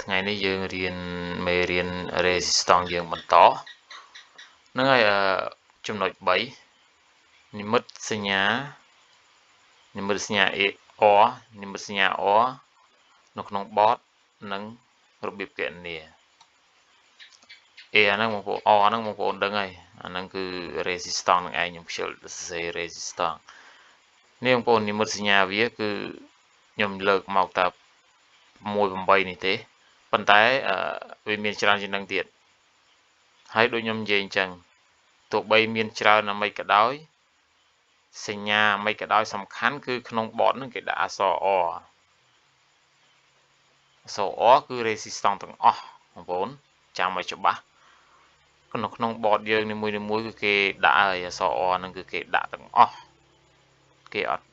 ថ្ងៃនេះយើងរៀនមេរៀន resistance យើងបន្តហ្នឹងហើយចំណុច3និមិត្តសញ្ញាA or និមិត្តសញ្ញា or នៅក្នុង board និងរបៀបគណនា A ហ្នឹងបងប្អូន R ហ្នឹងបងប្អូនដឹងហើយអាហ្នឹងគឺ resistance នឹងឯងខ្ញុំខ្ជិលសរសេរ resistance នេះបងប្អូននិមិត្តសញ្ញាវាគឺខ្ញុំលើកមកតែ1.8នេះទេប៉ុន្តែវាមានច្រើនជាងនឹងទៀតហើយដូចខ្ញុំនិយាយអញ្ចឹងទោះបីមានច្រើនណាមិនក៏ដោយសញ្ញាមិនក៏ដោយសំខាន់គឺក្នុង board ហ្នឹងគេដាក់អក្សរ R អក្សរ R គឺ resistance ទាំងអស់បងប្អូនចាំឲ្យច្បាស់ក្នុង board យើងនីមួយៗគឺគេដាក់ហើយអក្សរ R ហ្នឹងគឺគេដាក់ទាំងអស់គេអត់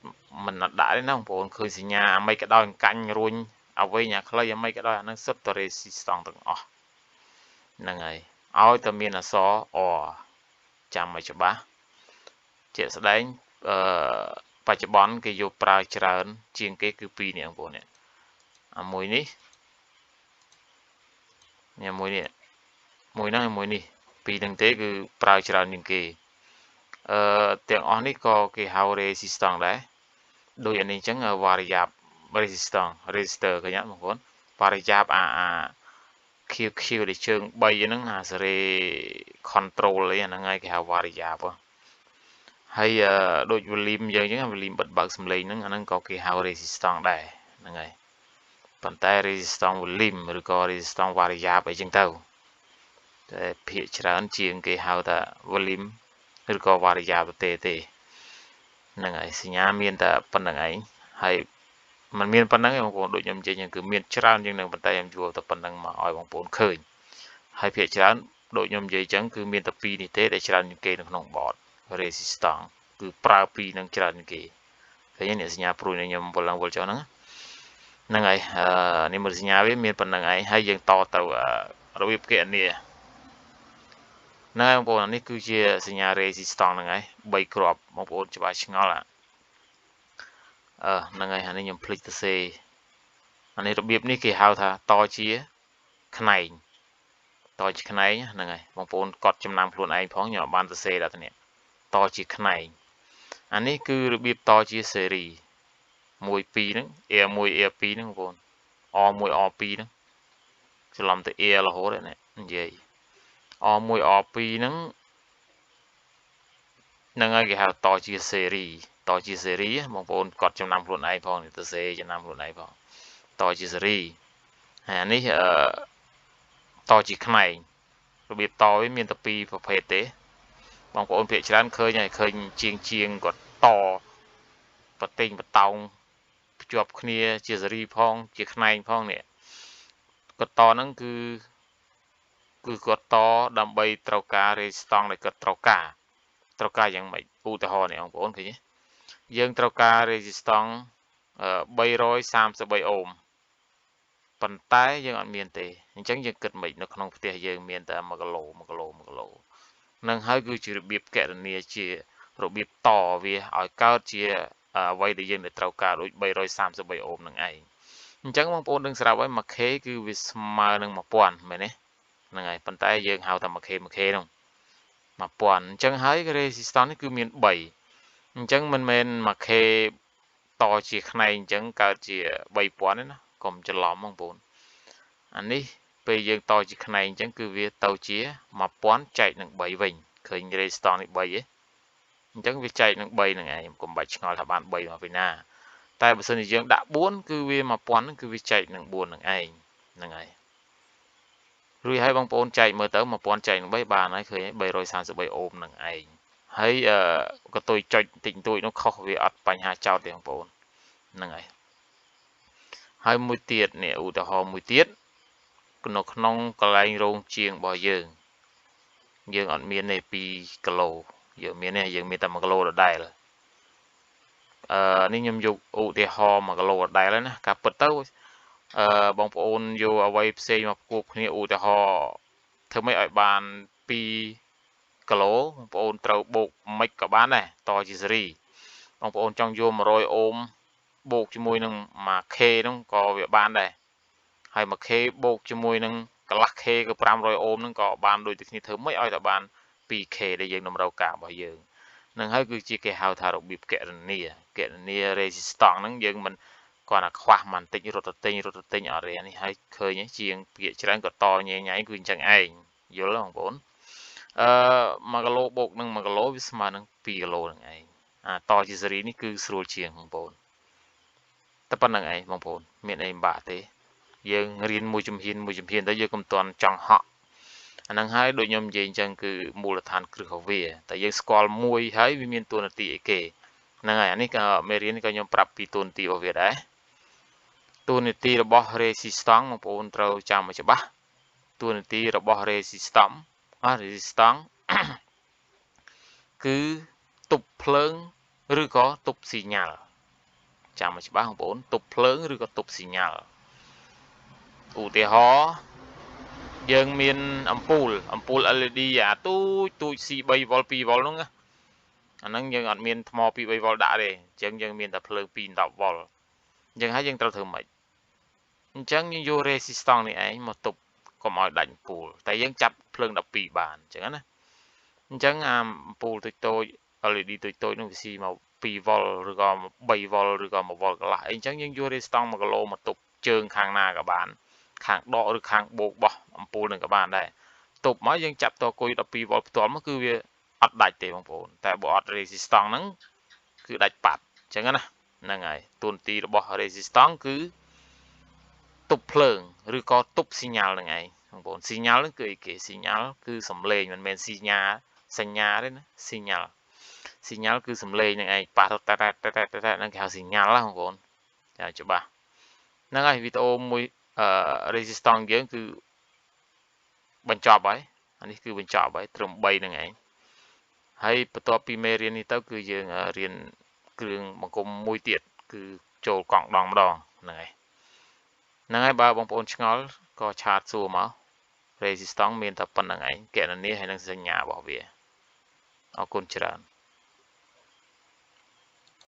មិនអត់ដាក់ទេណាបងប្អូនឃើញសញ្ញាអាមិនក៏ដោយកាញ់រួញអ្វីអាខ្លីអាមិនក៏ដោយអាហ្នឹងសុទ្ធតែ resistance ទាំងអស់ហ្នឹងហើយឲ្យតែមានអក្សរ R ចាំឲ្យច្បាស់ជាក់ស្ដែងបច្ចុប្បន្នគេយកប្រើច្រើនជាងគេគឺ2នេះបងប្អូននេះអាមួយនេះមួយនេះមួយហ្នឹងមួយនេះពីរហ្នឹងទេគឺប្រើច្រើនជាងគេទាំងអស់នេះក៏គេហៅ resistance ដែរដូចអានេះអញ្ចឹង variable resistor ឃើញអត់បងប្អូន variable អា Q ដែលជើង3ហ្នឹងអាសេរី control អីអាហ្នឹងហើយគេហៅ variable ហើយដូច volume យើងអញ្ចឹង volume បិទបើកសំឡេងហ្នឹងអាហ្នឹងក៏គេហៅ resistance ដែរហ្នឹងហើយប៉ុន្តែ resistance volume ឬក៏ resistance variable អីចឹងទៅតែភាគច្រើនជាងគេហៅថា volume ឬក៏ variable ទេហ្នឹងហើយសញ្ញាមានតែប៉ុណ្្នឹងឯងហើយมันមានប៉ុណ្្នឹងឯងបងប្អូនដូចខ្ញុំនិយាយគឺមានច្រើនជាងនឹងប៉ុន្តែខ្ញុំយកតែប៉ុណ្្នឹងមកឲ្យបងប្អូនឃើញហើយភាគច្រើនដូចខ្ញុំនិយាយចឹងគឺមានតែ2នេះទេដែលច្រើនជាងគេនៅក្នុង board resistance គឺប្រើ2នឹងច្រើនជាងគេឃើញនេះសញ្ញាព្រួយនេះខ្ញុំវល់ឡើងវល់ចុះហ្នឹងហើយនេះមើលសញ្ញាវាមានប៉ុណ្្នឹងឯងហើយយើងតទៅរបៀបគណនាហ្នឹងហើយបងប្អូននេះគឺជាសញ្ញា resistance ហ្នឹងហើយ3គ្រាប់បងប្អូនច្បាស់ឆ្ងល់ហ្នឹងហើយអានេះខ្ញុំភ្លេចទៅសេអានេះរបៀបនេះគេហៅថាតជាខ្នែងហ្នឹងហើយបងប្អូនកត់ចំណាំខ្លួនឯងផងខ្ញុំអត់បានសរសេរដល់ទៅនេះតជាខ្នែងអានេះគឺរបៀបតជាស៊េរី1 2ហ្នឹង A1 A2 ហ្នឹងបងប្អូន R1 R2 ហ្នឹងច្រឡំទៅ A រហូតនេះនិយាយ R1 R2 ហ្នឹងហើយគេហៅតជាស៊េរីបងប្អូនកត់ចំណាំខ្លួនឯងផងទៅសេចំណាំខ្លួនឯងផងតជាស៊េរីហើយអានេះតជាខ្នែងរបៀបតវាមានតែ2ប្រភេទទេបងប្អូនភាគច្រើនឃើញហើយឃើញជាងគាត់តប្រតេងបតោងភ្ជាប់គ្នាជាស៊េរីផងជាខ្នែងផងនេះគាត់តហ្នឹងគឺគាត់តដើម្បីត្រូវការ resistance ដែលគាត់ត្រូវការយ៉ាងម៉េចឧទាហរណ៍នេះបងប្អូនឃើញទេយើងត្រូវការ resistance 333 អូមប៉ុន្តែយើងអត់មានទេអញ្ចឹងយើងគិតមិននៅក្នុងផ្ទះយើងមានតែ1គីឡូនឹងហើយគឺជារបៀបកណនាជារបៀបតវាឲ្យកើតជាអ្វីដែលយើងត្រូវការដូច333អូមនឹងឯងអញ្ចឹងបងប្អូនដឹងស្រាប់ហើយ 1K គឺវាស្មើនឹង 1000 មែនទេហ្នឹងហើយប៉ុន្តែយើងហៅថា 1K នោះ 1000អញ្ចឹងហើយ resistance នេះគឺមាន3អញ្ចឹងមិនមែន 1K តជាខ្នែងអញ្ចឹងកើតជា3000ទេណាកុំច្រឡំបងប្អូនអានេះពេលយើងតជាខ្នែងអញ្ចឹងគឺវាទៅជា1000ចែកនឹង3វិញឃើញ resistance នេះ3ទេអញ្ចឹងវាចែកនឹង3នឹងឯងកុំបាច់ឆ្ងល់ថាបាន3មកពីណាតែបើសិនជាយើងដាក់4គឺវា1000ហ្នឹងគឺវាចែកនឹង4នឹងឯងហ្នឹងហើយរួចហើយបងប្អូនចែកមើលទៅ1000ចែកនឹង3បានហើយឃើញ333អូមនឹងឯងហើយកតុយចុចតិចតួចនោះខុសវាអត់បញ្ហាចោតទេបងប្អូនហ្នឹងហើយមួយទៀតនេះឧទាហរណ៍មួយទៀតនៅក្នុងកន្លែងរោងជាងរបស់យើងអត់មានទេ2គីឡូយើងមានទេយើងមានតែ1គីឡូដដែលនេះខ្ញុំយកឧទាហរណ៍1គីឡូដដែលណាការពិតទៅបងប្អូនយកអ្វីផ្សេងមកផ្គូផ្គ្នាឧទាហរណ៍ធ្វើម៉េចឲ្យបាន2គីឡូបងប្អូនត្រូវបូកមិនក៏បានដែរតជាស៊េរីបងប្អូនចង់យក100អូមបូកជាមួយនឹង 1K ហ្នឹងក៏វាបានដែរ ហើយមួយ k បូកជាមួយនឹងកន្លះ k គឺ500 អូមហ្នឹងក៏បានដូចគ្នាធ្វើមិនឲ្យតែបាន 2k ដែលយើងតម្រូវការរបស់យើងនឹងហើយគឺជាគេហៅថារបៀបគណនា resistance ហ្នឹងយើងមិនគាត់ថាខ្វះមិនតិចរត់ទៅទិញអត់ទេនេះហើយឃើញជាងភាគច្រើនក៏តញ៉ៃគឺអញ្ចឹងឯងយល់បងប្អូន1គីឡូបូកនឹង1គីឡូវាស្មើនឹង2គីឡូហ្នឹងឯងតជាសេរីនេះគឺស្រួលជាងបងប្អូនតែប៉ុណ្្នឹងឯងបងប្អូនមានអីមិនបាក់ទេយើងរៀនមួយជំហានទៅយើងកុំតន់ចង់ហក់អាហ្នឹងហើយដូចខ្ញុំនិយាយអញ្ចឹងគឺមូលដ្ឋានគ្រឹះរបស់វាតែយើងស្គាល់មួយហើយវាមានតួនាទីអីគេហ្នឹងហើយអានេះក៏មេរៀនក៏ខ្ញុំប្រាប់ពីតួនាទីរបស់វាដែរតួនាទីរបស់ resistance បងប្អូនត្រូវចាំឲ្យច្បាស់តួនាទីរបស់ resistance គឺទប់ភ្លើងឬក៏ទប់ស៊ីញ៉ាល់ចាំឲ្យច្បាស់បងប្អូនទប់ភ្លើងឬក៏ទប់ស៊ីញ៉ាល់ឧទាហរណ៍យើងមានអំពូល LED អាទូច C3V 2V ហ្នឹងអាហ្នឹងយើងអត់មានថ្ម 2V ដាក់ទេអញ្ចឹងយើងមានតែភ្លើង 210V អញ្ចឹងហើយយើងត្រូវធ្វើម៉េចអញ្ចឹងយើងយក resistance នេះឯងមកទប់កុំឲ្យដាច់អំពូលតែយើងចាប់ភ្លើង12បានអញ្ចឹងណាអញ្ចឹងអាអំពូលតូច LED តូចនោះវាស៊ីមក 2V ឬក៏ 3V ឬក៏ 1V កន្លះអីអញ្ចឹងយើងយក resistance 1គីឡូមកទប់ជើងខាងណាក៏បានខាងដកឬខាងបូករបស់អំពូលនឹងក៏បានដែរទប់មកយើងចាប់តគុយ 12V ផ្ទាល់មកគឺវាអត់ដាច់ទេបងប្អូនតែបើអត់ resistance ហ្នឹងគឺដាច់ប៉ាត់អញ្ចឹងណាហ្នឹងហើយតួនាទីរបស់ resistance គឺទប់ភ្លើងឬក៏ទប់ស៊ីញ៉ាល់ហ្នឹងឯងបងប្អូនស៊ីញ៉ាល់ហ្នឹងគឺអីគេស៊ីញ៉ាល់គឺសំឡេងមិនមែនសញ្ញាទេណាស៊ីញ៉ាល់គឺសំឡេងហ្នឹងឯងប៉ះតែហ្នឹងគេហៅស៊ីញ៉ាល់ណាបងប្អូនចាំច្បាស់ហ្នឹងហើយវីដេអូមួយresistance យើងគឺបញ្ចប់ហើយអានេះគឺបញ្ចប់ហើយត្រឹម3ហ្នឹងឯងហើយបន្ទាប់ពីមេរៀននេះទៅគឺយើងរៀនគ្រឿងបង្គំមួយទៀតគឺចូលកង់ដងម្ដងហ្នឹងហើយបើបងប្អូនឆ្ងល់ក៏ឆាតសួរមក resistance មានតែប៉ុណ្្នឹងឯងគណនាហើយនឹងសញ្ញារបស់វាអរគុណច្រើន